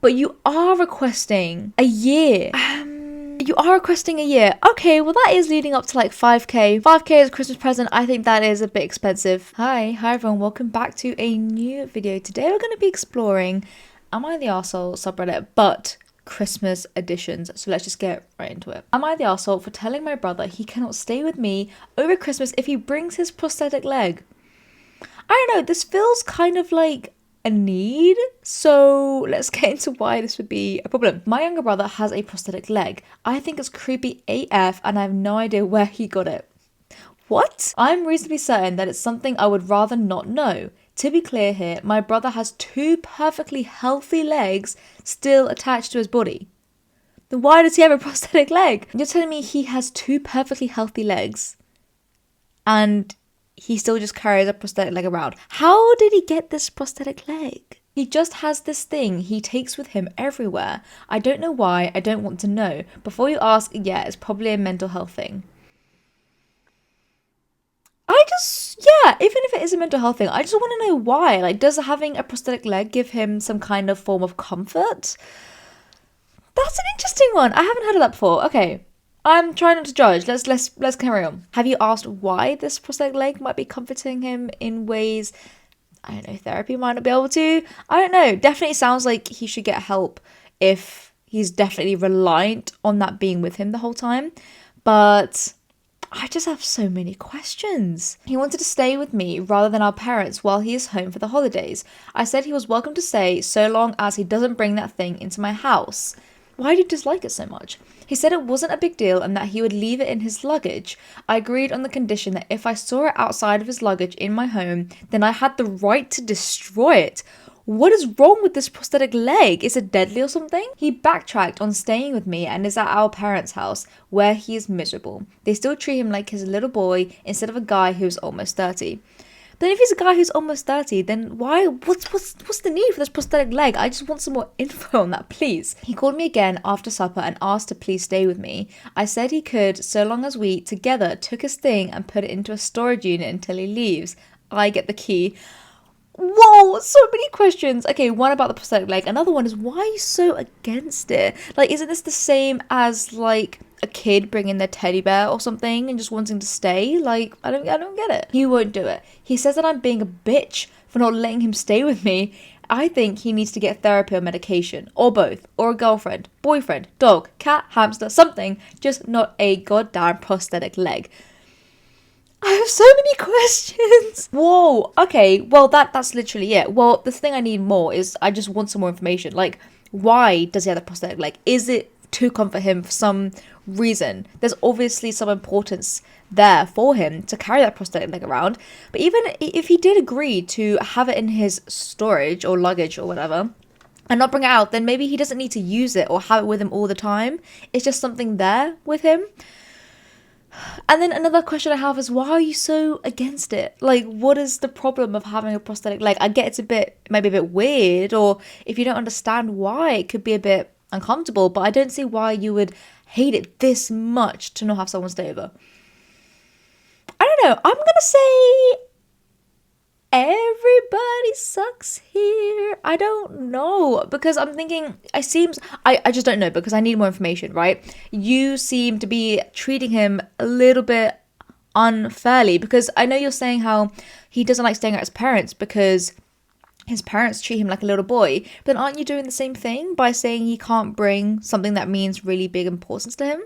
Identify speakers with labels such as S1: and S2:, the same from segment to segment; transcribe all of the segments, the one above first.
S1: But you are requesting a year. You are requesting a year. Okay, well that is leading up to like 5k. 5k as a Christmas present, I think that is a bit expensive. Hi everyone, welcome back to a new video. Today we're going to be exploring Am I the Arsehole subreddit, but Christmas editions. So let's just get right into it. Am I the arsehole for telling my brother he cannot stay with me over Christmas if he brings his prosthetic leg? I don't know, this feels kind of like a need, so let's get into why this would be a problem. My younger brother has a prosthetic leg. I think it's creepy AF and I have no idea where he got it. What? I'm reasonably certain that it's something I would rather not know. To be clear here, my brother has two perfectly healthy legs still attached to his body. Then why does he have a prosthetic leg? You're telling me he has two perfectly healthy legs and he still just carries a prosthetic leg around? How did he get this prosthetic leg? He just has this thing he takes with him everywhere. I don't know why, I don't want to know. Before you ask, yeah, it's probably a mental health thing. Yeah, even if it is a mental health thing, I just want to know why. Like, does having a prosthetic leg give him some kind of form of comfort? That's an interesting one. I haven't heard of that before. Okay. I'm trying not to judge. Let's carry on. Have you asked why this prosthetic leg might be comforting him in ways, I don't know, therapy might not be able to? I don't know. Definitely sounds like he should get help if he's definitely reliant on that being with him the whole time. But I just have so many questions. He wanted to stay with me rather than our parents while he is home for the holidays. I said he was welcome to stay so long as he doesn't bring that thing into my house. Why do you dislike it so much? He said it wasn't a big deal and that he would leave it in his luggage. I agreed on the condition that if I saw it outside of his luggage in my home, then I had the right to destroy it. What is wrong with this prosthetic leg? Is it deadly or something? He backtracked on staying with me and is at our parents' house, where he is miserable. They still treat him like his little boy instead of a guy who's almost 30. Then if he's a guy who's almost 30, then why? What's the need for this prosthetic leg? I just want some more info on that, please. He called me again after supper and asked to please stay with me. I said he could, so long as we, together, took his thing and put it into a storage unit until he leaves. I get the key. Whoa, so many questions. Okay, one about the prosthetic leg. Another one is, why are you so against it? Like, isn't this the same as, like, a kid bringing their teddy bear or something and just wanting to stay? Like, I don't get it. He won't do it. He says that I'm being a bitch for not letting him stay with me. I think he needs to get therapy or medication, or both, or a girlfriend, boyfriend, dog, cat, hamster, something, just not a goddamn prosthetic leg. I have so many questions. Whoa. Okay. Well, that's literally it. Well, the thing I need more is I just want some more information. Like, why does he have a prosthetic leg? Is it to comfort him for some reason? There's obviously some importance there for him to carry that prosthetic leg around. But even if he did agree to have it in his storage or luggage or whatever and not bring it out, then maybe he doesn't need to use it or have it with him all the time. It's just something there with him. And then another question I have is, why are you so against it? Like, what is the problem of having a prosthetic leg? I get it might be a bit weird, or if you don't understand why, it could be a bit uncomfortable, but I don't see why you would hate it this much to not have someone stay over. I don't know. I'm gonna say everybody sucks here. I don't know, because I'm thinking I just don't know, because I need more information, right? You seem to be treating him a little bit unfairly, because I know you're saying how he doesn't like staying at his parents because his parents treat him like a little boy, but then aren't you doing the same thing by saying he can't bring something that means really big importance to him?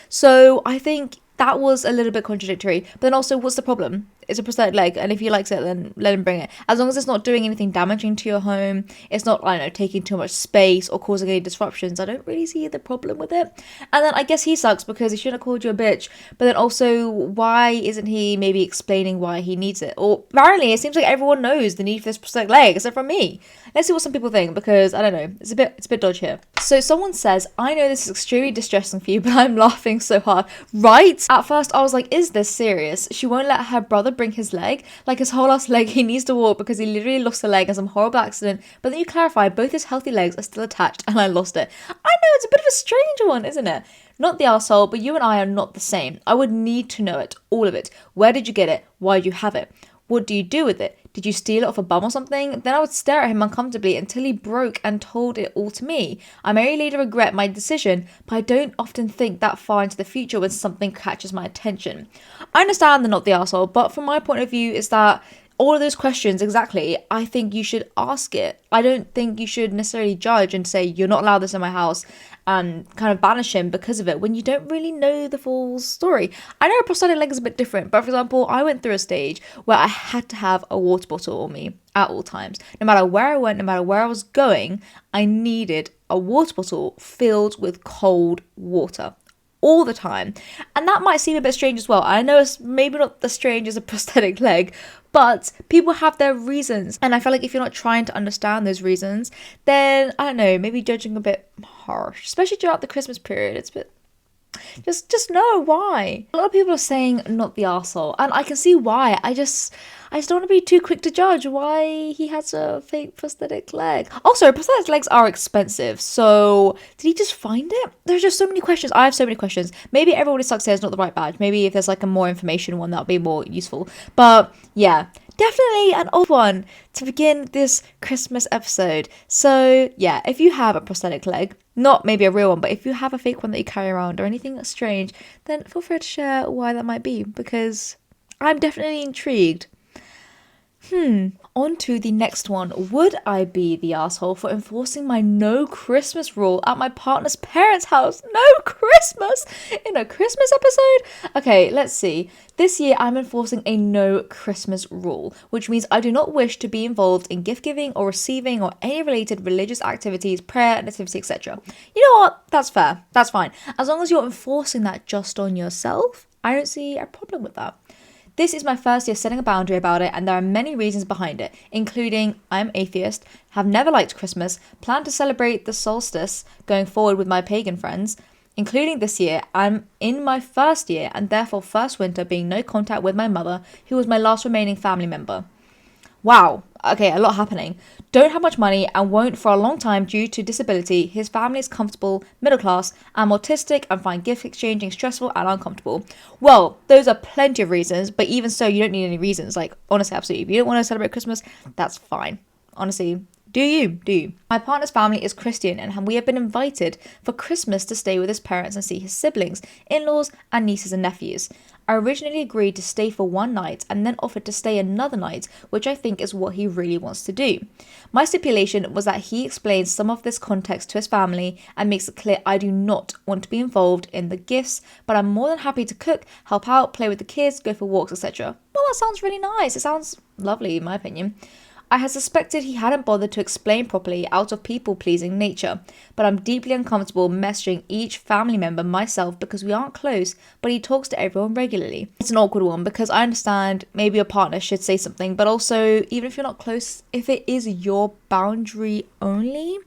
S1: So I think that was a little bit contradictory. But then also, what's the problem? It's a prosthetic leg, and if he likes it, then let him bring it. As long as it's not doing anything damaging to your home, it's not, I don't know, taking too much space or causing any disruptions, I don't really see the problem with it. And then I guess he sucks because he shouldn't have called you a bitch. But then also, why isn't he maybe explaining why he needs it? Or apparently, it seems like everyone knows the need for this prosthetic leg, except for me. Let's see what some people think, because I don't know, it's a bit dodgy here. So someone says, I know this is extremely distressing for you, but I'm laughing so hard. Right? At first, I was like, is this serious? She won't let her brother bring his leg, like his whole ass leg he needs to walk because he literally lost a leg in some horrible accident. But then you clarify both his healthy legs are still attached and I lost it. I know, it's a bit of a strange one, isn't it? Not the arsehole, but you and I are not the same. I would need to know it, all of it. Where did you get it? Why do you have it? What do you do with it? Did you steal it off a bum or something? Then I would stare at him uncomfortably until he broke and told it all to me. I may later regret my decision, but I don't often think that far into the future when something catches my attention. I understand they're not the arsehole, but from my point of view is that all of those questions, exactly, I think you should ask it. I don't think you should necessarily judge and say, you're not allowed this in my house, and kind of banish him because of it when you don't really know the full story. I know a prosthetic leg is a bit different, but for example, I went through a stage where I had to have a water bottle on me at all times. No matter where I went, no matter where I was going, I needed a water bottle filled with cold water all the time. And that might seem a bit strange as well. I know it's maybe not as strange as a prosthetic leg, but people have their reasons. And I feel like if you're not trying to understand those reasons, then I don't know, maybe judging a bit harsh, especially throughout the Christmas period. It's a bit, just know why. A lot of people are saying not the arsehole, and I can see why. I just don't want to be too quick to judge why he has a fake prosthetic leg. Also, prosthetic legs are expensive, so did he just find it? There's just so many questions. I have so many questions. Maybe Everybody Sucks Here is not the right badge. Maybe if there's like a more information one, that would be more useful. But yeah, definitely an old one to begin this Christmas episode. So yeah, if you have a prosthetic leg, not maybe a real one, but if you have a fake one that you carry around or anything that's strange, then feel free to share why that might be, because I'm definitely intrigued. On to the next one. Would I be the asshole for enforcing my no Christmas rule at my partner's parents' house? No Christmas in a Christmas episode? Okay, let's see. This year I'm enforcing a no Christmas rule, which means I do not wish to be involved in gift giving or receiving or any related religious activities, prayer, nativity, etc. You know what? That's fair. That's fine. As long as you're enforcing that just on yourself, I don't see a problem with that. This is my first year setting a boundary about it, and there are many reasons behind it, including I'm atheist, have never liked Christmas, plan to celebrate the solstice going forward with my pagan friends, including this year. I'm in my first year and therefore first winter being no contact with my mother, who was my last remaining family member. Wow, okay, a lot happening. Don't have much money and won't for a long time due to disability. His family is comfortable, middle class, I'm autistic and find gift exchanging stressful and uncomfortable. Well, those are plenty of reasons, but even so, you don't need any reasons. Like, honestly, absolutely. If you don't want to celebrate Christmas, that's fine. Honestly, do you? My partner's family is Christian and we have been invited for Christmas to stay with his parents and see his siblings, in-laws and nieces and nephews. I originally agreed to stay for one night and then offered to stay another night, which I think is what he really wants to do. My stipulation was that he explains some of this context to his family and makes it clear I do not want to be involved in the gifts, but I'm more than happy to cook, help out, play with the kids, go for walks, etc. Well, that sounds really nice. It sounds lovely in my opinion. I had suspected he hadn't bothered to explain properly out of people-pleasing nature, but I'm deeply uncomfortable messaging each family member myself because we aren't close, but he talks to everyone regularly. It's an awkward one because I understand maybe your partner should say something, but also, even if you're not close, if it is your boundary only,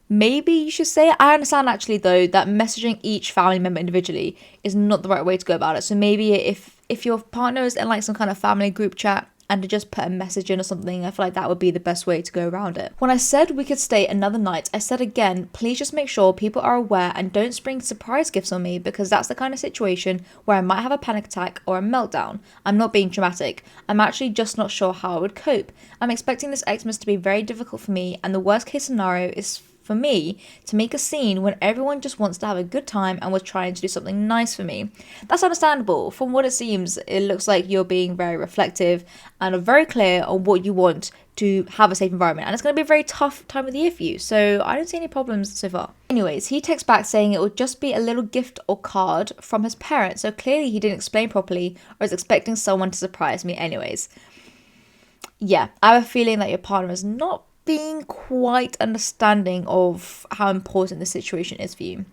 S1: maybe you should say it. I understand actually though that messaging each family member individually is not the right way to go about it. So maybe if your partner is in like some kind of family group chat, and to just put a message in or something, I feel like that would be the best way to go around it. When I said we could stay another night, I said again, please just make sure people are aware and don't spring surprise gifts on me, because that's the kind of situation where I might have a panic attack or a meltdown. I'm not being dramatic. I'm actually just not sure how I would cope. I'm expecting this Xmas to be very difficult for me, and the worst case scenario is for me to make a scene when everyone just wants to have a good time and was trying to do something nice for me. That's understandable. From what it seems, it looks like you're being very reflective and are very clear on what you want to have a safe environment, and it's going to be a very tough time of the year for you, so I don't see any problems so far. Anyways, he texts back saying it would just be a little gift or card from his parents, so clearly he didn't explain properly or is expecting someone to surprise me anyways. Yeah, I have a feeling that your partner is not being quite understanding of how important the situation is for you.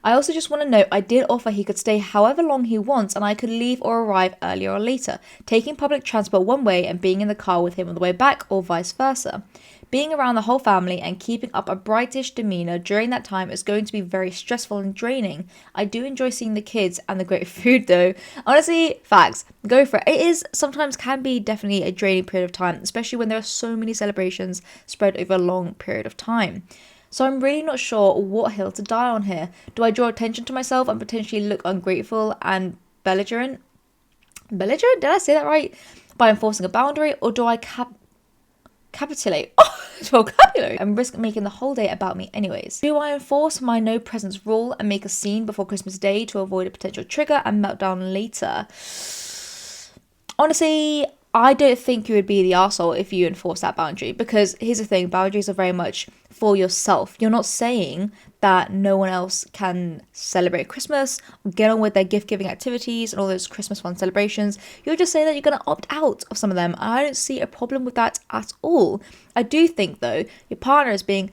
S1: I also just want to note I did offer he could stay however long he wants and I could leave or arrive earlier or later, taking public transport one way and being in the car with him on the way back or vice versa. Being around the whole family and keeping up a brightish demeanour during that time is going to be very stressful and draining. I do enjoy seeing the kids and the great food though. Honestly, facts. Go for it. It is sometimes can be definitely a draining period of time, especially when there are so many celebrations spread over a long period of time. So I'm really not sure what hill to die on here. Do I draw attention to myself and potentially look ungrateful and belligerent? Belligerent? Did I say that right? By enforcing a boundary, or do I capitulate vocabulary and risk making the whole day about me anyways? Do I enforce my no presents rule and make a scene before Christmas Day to avoid a potential trigger and meltdown later? Honestly, I don't think you would be the arsehole if you enforce that boundary, because here's the thing, boundaries are very much for yourself. You're not saying that no one else can celebrate Christmas or get on with their gift-giving activities and all those Christmas fun celebrations. You're just saying that you're going to opt out of some of them. I don't see a problem with that at all. I do think, though, your partner is being,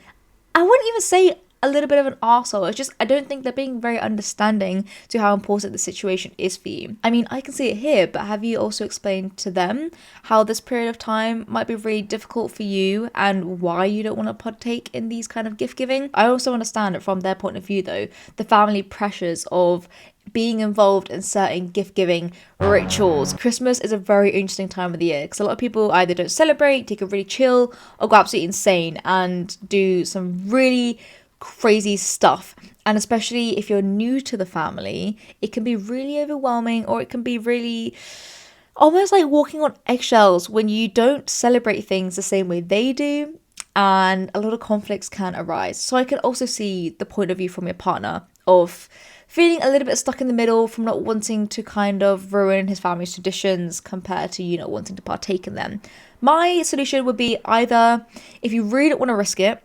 S1: I wouldn't even say a little bit of an arsehole. It's just, I don't think they're being very understanding to how important the situation is for you. I mean, I can see it here, but have you also explained to them how this period of time might be really difficult for you and why you don't want to partake in these kind of gift giving? I also understand it from their point of view, though, the family pressures of being involved in certain gift-giving rituals. Christmas is a very interesting time of the year because a lot of people either don't celebrate, take it really chill, or go absolutely insane and do some really crazy stuff. And especially if you're new to the family, it can be really overwhelming, or it can be really almost like walking on eggshells when you don't celebrate things the same way they do, and a lot of conflicts can arise. So I can also see the point of view from your partner of feeling a little bit stuck in the middle, from not wanting to kind of ruin his family's traditions compared to you not wanting to partake in them. My solution would be either, if you really don't want to risk it,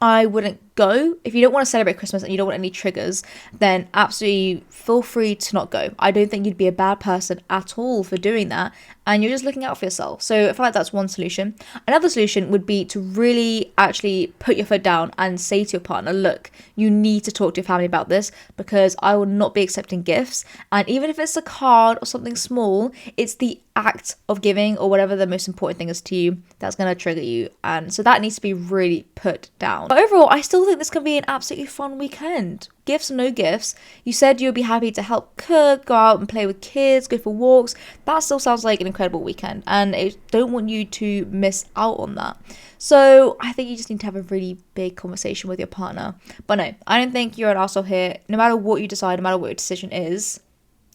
S1: I wouldn't go. If you don't want to celebrate Christmas and you don't want any triggers, then absolutely feel free to not go. I don't think you'd be a bad person at all for doing that, and you're just looking out for yourself. So I feel like that's one solution. Another solution would be to really actually put your foot down and say to your partner, look, you need to talk to your family about this, because I will not be accepting gifts. And even if it's a card or something small, it's the act of giving or whatever the most important thing is to you that's going to trigger you. And so that needs to be really put down. But overall, I still think this can be an absolutely fun weekend. Gifts or no gifts, you said you'll be happy to help cook, go out and play with kids, go for walks. That still sounds like an incredible weekend, and I don't want you to miss out on that. So I think you just need to have a really big conversation with your partner. But no, I don't think you're an arsehole here. No matter what you decide, no matter what your decision is,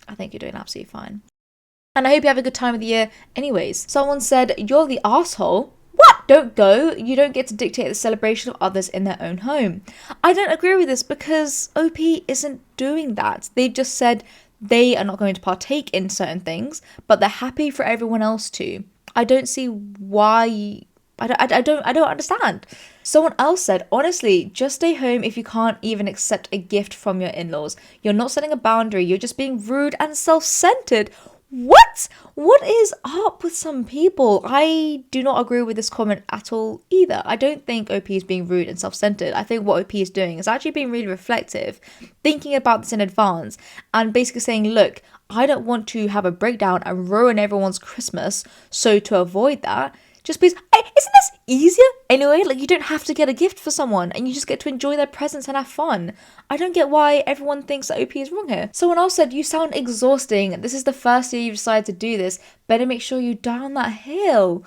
S1: I think you're doing absolutely fine. And I hope you have a good time of the year anyways. Someone said, you're the arsehole. What? Don't go. You don't get to dictate the celebration of others in their own home. I don't agree with this, because OP isn't doing that. They've just said they are not going to partake in certain things, but they're happy for everyone else to. I don't see why. I don't understand. Someone else said, honestly, just stay home if you can't even accept a gift from your in-laws. You're not setting a boundary. You're just being rude and self-centered. What? What is up with some people? I do not agree with this comment at all either. I don't think OP is being rude and self-centered. I think what OP is doing is actually being really reflective, thinking about this in advance, and basically saying, look, I don't want to have a breakdown and ruin everyone's Christmas, so to avoid that, just please, isn't this easier anyway? Like, you don't have to get a gift for someone and you just get to enjoy their presents and have fun. I don't get why everyone thinks that OP is wrong here. Someone else said, you sound exhausting. This is the first year you've decided to do this. Better make sure you die on that hill.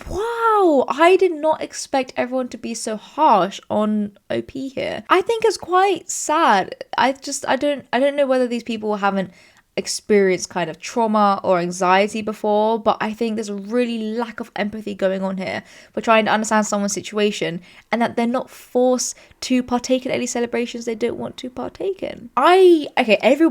S1: Wow, I did not expect everyone to be so harsh on OP here. I think it's quite sad. I don't know whether these people haven't experienced kind of trauma or anxiety before, but I think there's a really lack of empathy going on here for trying to understand someone's situation, and that they're not forced to partake in any celebrations they don't want to partake in.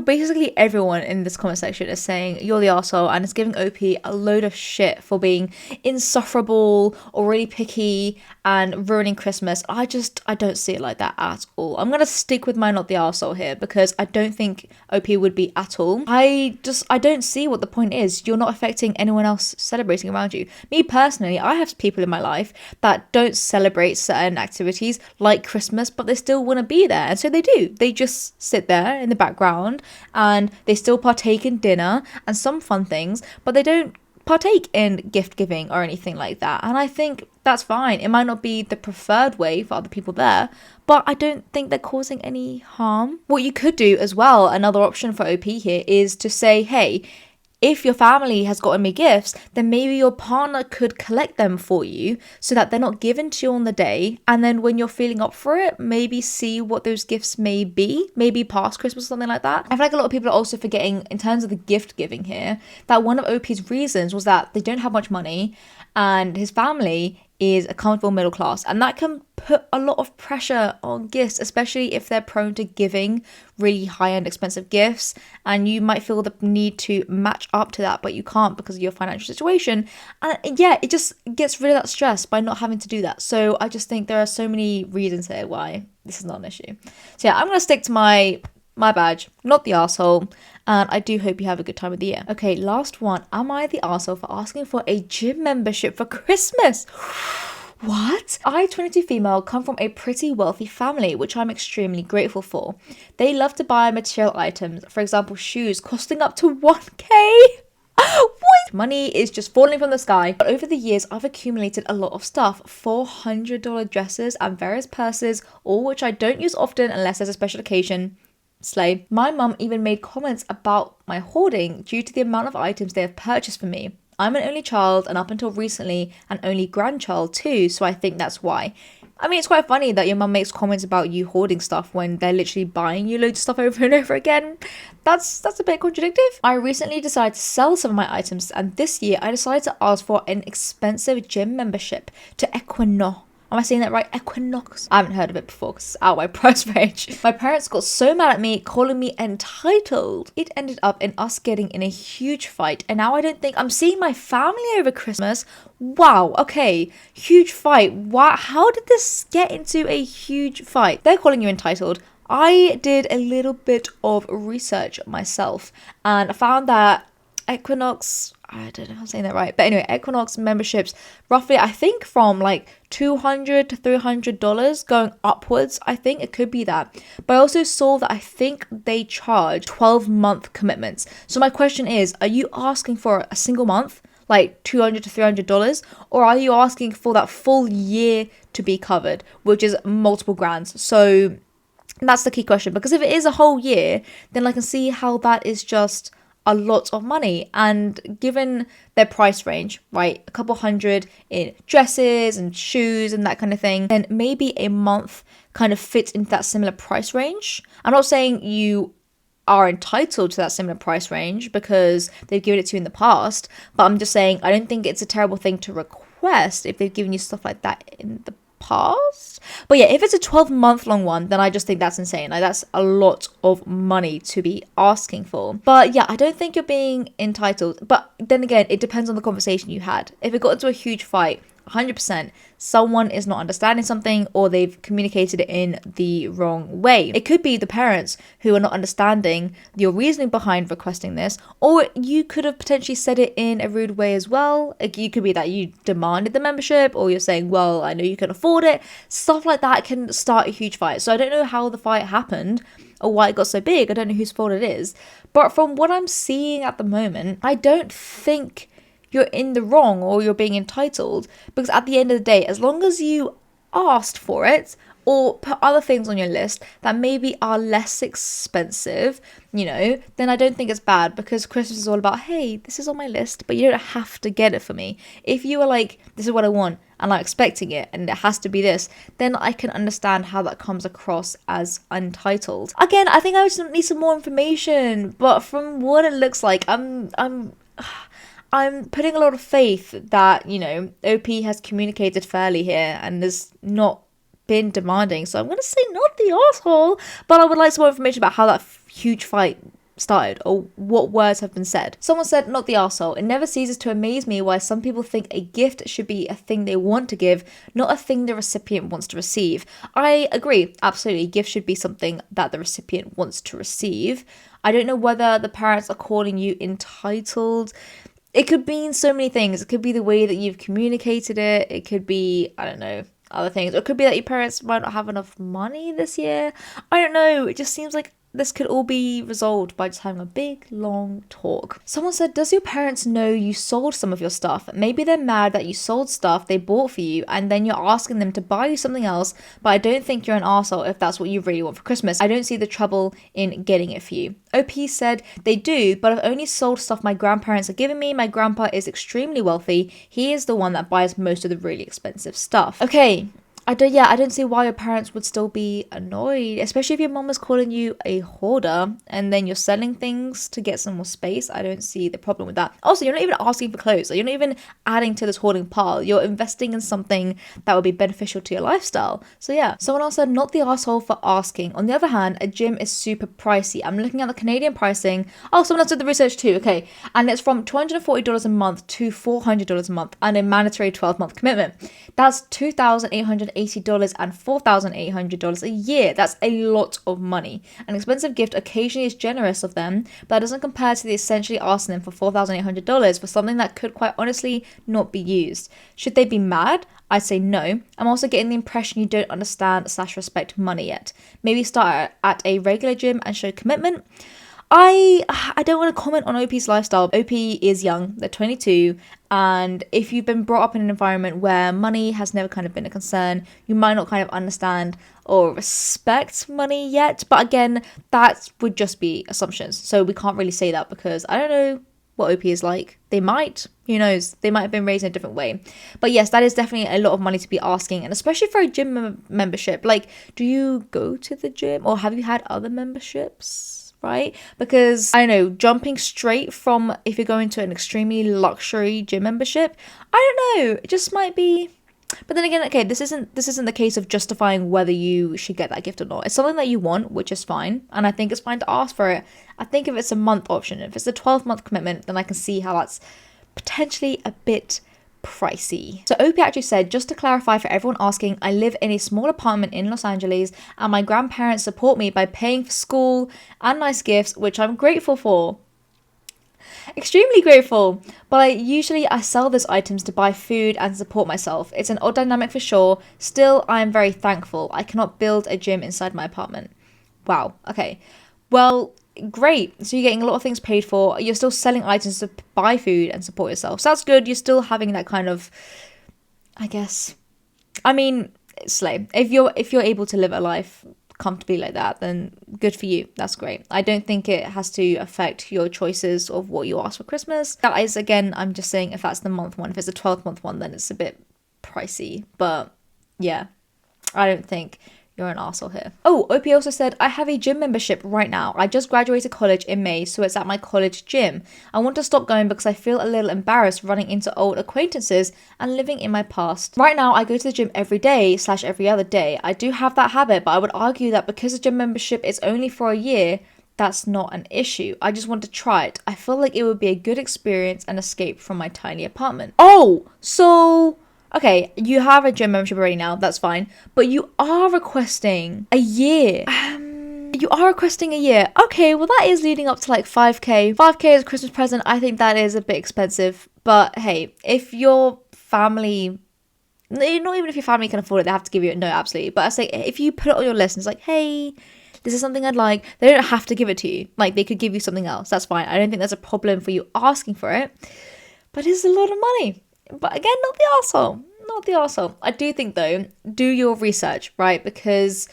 S1: Basically everyone in this comment section is saying you're the arsehole, and it's giving OP a load of shit for being insufferable or really picky and ruining Christmas. I don't see it like that at all. I'm gonna stick with my not the arsehole here, because I don't think OP would be at all. I don't see what the point is. You're not affecting anyone else celebrating around you. Me personally, I have people in my life that don't celebrate certain activities like Christmas, but they still want to be there, and so they do. They just sit there in the background and they still partake in dinner and some fun things, but they don't partake in gift giving or anything like that. And I think that's fine. It might not be the preferred way for other people there, but I don't think they're causing any harm. What you could do as well, another option for OP here, is to say, hey, if your family has gotten me gifts, then maybe your partner could collect them for you so that they're not given to you on the day. And then when you're feeling up for it, maybe see what those gifts may be, maybe past Christmas or something like that. I feel like a lot of people are also forgetting, in terms of the gift giving here, that one of OP's reasons was that they don't have much money and his family is a comfortable middle class, and that can put a lot of pressure on gifts, especially if they're prone to giving really high-end expensive gifts, and you might feel the need to match up to that, but you can't because of your financial situation. And yeah, it just gets rid of that stress by not having to do that. So I just think there are so many reasons here why this is not an issue. So yeah, I'm gonna stick to my badge, not the arsehole. And I do hope you have a good time of the year. Okay, last one. Am I the arsehole for asking for a gym membership for Christmas? What? I, 22 female, come from a pretty wealthy family, which I'm extremely grateful for. They love to buy material items, for example, shoes costing up to 1K. What? Money is just falling from the sky. But over the years, I've accumulated a lot of stuff. $400 dresses and various purses, all which I don't use often unless there's a special occasion. Slay. My mum even made comments about my hoarding due to the amount of items they have purchased for me. I'm an only child, and up until recently, an only grandchild too, so I think that's why. I mean, it's quite funny that your mum makes comments about you hoarding stuff when they're literally buying you loads of stuff over and over again. That's a bit contradictory. I recently decided to sell some of my items, and this year I decided to ask for an expensive gym membership to Equinox. Am I saying that right? Equinox? I haven't heard of it before because it's out of my price range. My parents got so mad at me, calling me entitled. It ended up in us getting in a huge fight, and now I don't think I'm seeing my family over Christmas. Wow, okay, huge fight. Wow, how did this get into a huge fight? They're calling you entitled. I did a little bit of research myself, and I found that Equinox, I don't know if I'm saying that right, but anyway, Equinox memberships roughly, I think, from like $200 to $300 going upwards. I think it could be that. But I also saw that I think they charge 12-month commitments. So my question is, are you asking for a single month, like $200 to $300, or are you asking for that full year to be covered, which is multiple grands? So that's the key question, because if it is a whole year, then I can see how that is just a lot of money. And given their price range, right, a couple hundred in dresses and shoes and that kind of thing, then maybe a month kind of fits into that similar price range. I'm not saying you are entitled to that similar price range because they've given it to you in the past, but I'm just saying I don't think it's a terrible thing to request if they've given you stuff like that in the past. But yeah, if it's a 12-month long one, then I just think that's insane. Like, that's a lot of money to be asking for. But yeah, I don't think you're being entitled. But then again, it depends on the conversation you had. If it got into a huge fight, 100% someone is not understanding something, or they've communicated it in the wrong way. It could be the parents who are not understanding your reasoning behind requesting this, or you could have potentially said it in a rude way as well. It could be that you demanded the membership, or you're saying, well, I know you can afford it. Stuff like that can start a huge fight. So I don't know how the fight happened or why it got so big. I don't know whose fault it is. But from what I'm seeing at the moment, I don't think you're in the wrong or you're being entitled, because at the end of the day, as long as you asked for it or put other things on your list that maybe are less expensive, you know, then I don't think it's bad, because Christmas is all about, hey, this is on my list, but you don't have to get it for me. If you are like, this is what I want, and I'm expecting it, and it has to be this, then I can understand how that comes across as entitled. Again, I think I just need some more information, but from what it looks like, I'm putting a lot of faith that, you know, OP has communicated fairly here and has not been demanding. So I'm going to say not the asshole, but I would like some more information about how that huge fight started, or what words have been said. Someone said, not the arsehole. It never ceases to amaze me why some people think a gift should be a thing they want to give, not a thing the recipient wants to receive. I agree, absolutely. Gift should be something that the recipient wants to receive. I don't know whether the parents are calling you entitled. It could mean so many things. It could be the way that you've communicated it. It could be, I don't know, other things. Or it could be that your parents might not have enough money this year. I don't know. It just seems like this could all be resolved by just having a big, long talk. Someone said, does your parents know you sold some of your stuff? Maybe they're mad that you sold stuff they bought for you, and then you're asking them to buy you something else, but I don't think you're an arsehole if that's what you really want for Christmas. I don't see the trouble in getting it for you. OP said, they do, but I've only sold stuff my grandparents are giving me. My grandpa is extremely wealthy. He is the one that buys most of the really expensive stuff. Okay, I don't see why your parents would still be annoyed, especially if your mom is calling you a hoarder and then you're selling things to get some more space. I don't see the problem with that. Also, you're not even asking for clothes. Like, you're not even adding to this hoarding pile. You're investing in something that would be beneficial to your lifestyle. So yeah, someone else said, not the asshole for asking. On the other hand, a gym is super pricey. I'm looking at the Canadian pricing. Oh, someone else did the research too. Okay. And it's from $240 a month to $400 a month and a mandatory 12-month commitment. That's $2,880 and $4,800 a year. That's a lot of money. An expensive gift occasionally is generous of them, but that doesn't compare to the essentially asking them for $4,800 for something that could quite honestly not be used. Should they be mad? I'd say no. I'm also getting the impression you don't understand/respect money yet. Maybe start at a regular gym and show commitment. I don't want to comment on OP's lifestyle. OP is young, they're 22, and if you've been brought up in an environment where money has never kind of been a concern, you might not kind of understand or respect money yet. But again, that would just be assumptions. So we can't really say that because I don't know what OP is like. They might, who knows, they might have been raised in a different way. But yes, that is definitely a lot of money to be asking, and especially for a gym membership. Like, do you go to the gym or have you had other memberships? Right? Because I don't know, jumping straight from if you're going to an extremely luxury gym membership, I don't know, it just might be. But then again, okay, this isn't the case of justifying whether you should get that gift or not. It's something that you want, which is fine, and I think it's fine to ask for it. I think if it's a month option, if it's a 12-month commitment, then I can see how that's potentially a bit pricey. So OP actually said, just to clarify for everyone asking, I live in a small apartment in Los Angeles and my grandparents support me by paying for school and nice gifts, which I'm grateful for. Extremely grateful. But I sell those items to buy food and support myself. It's an odd dynamic for sure. Still, I am very thankful. I cannot build a gym inside my apartment. Wow. Okay. Well, great. So you're getting a lot of things paid for. You're still selling items to buy food and support yourself. So that's good. You're still having that kind of, I guess, I mean, slay. If you're able to live a life comfortably like that, then good for you. That's great. I don't think it has to affect your choices of what you ask for Christmas. That is, again, I'm just saying if that's the month one. If it's a 12-month one, then it's a bit pricey. But yeah, I don't think you're an arsehole here. Oh, OP also said, I have a gym membership right now. I just graduated college in May, so it's at my college gym. I want to stop going because I feel a little embarrassed running into old acquaintances and living in my past. Right now, I go to the gym every day/every other day. I do have that habit, but I would argue that because the gym membership is only for a year, that's not an issue. I just want to try it. I feel like it would be a good experience and escape from my tiny apartment. Oh, so okay, you have a gym membership already now, that's fine. But you are requesting a year. You are requesting a year. Okay, well that is leading up to like 5k. 5k is a Christmas present. I think that is a bit expensive. But hey, if your family, not even if your family can afford it, they have to give you it. No, absolutely. But I say if you put it on your list and it's like, hey, this is something I'd like, they don't have to give it to you. Like, they could give you something else. That's fine. I don't think there's a problem for you asking for it. But it's a lot of money. But again, not the arsehole. Not the arsehole. I do think, though, do your research, right? Because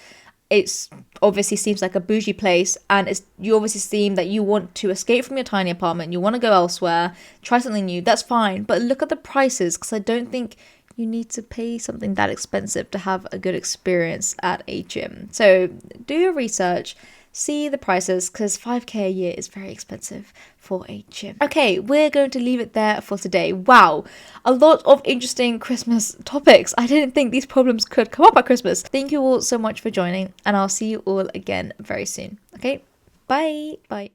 S1: it's obviously seems like a bougie place, and you obviously seem that you want to escape from your tiny apartment. You want to go elsewhere, try something new. That's fine. But look at the prices, because I don't think you need to pay something that expensive to have a good experience at a gym. So do your research. See the prices, because 5k a year is very expensive for a gym. Okay, we're going to leave it there for today. Wow, a lot of interesting Christmas topics. I didn't think these problems could come up at Christmas. Thank you all so much for joining, and I'll see you all again very soon. Okay, bye. Bye.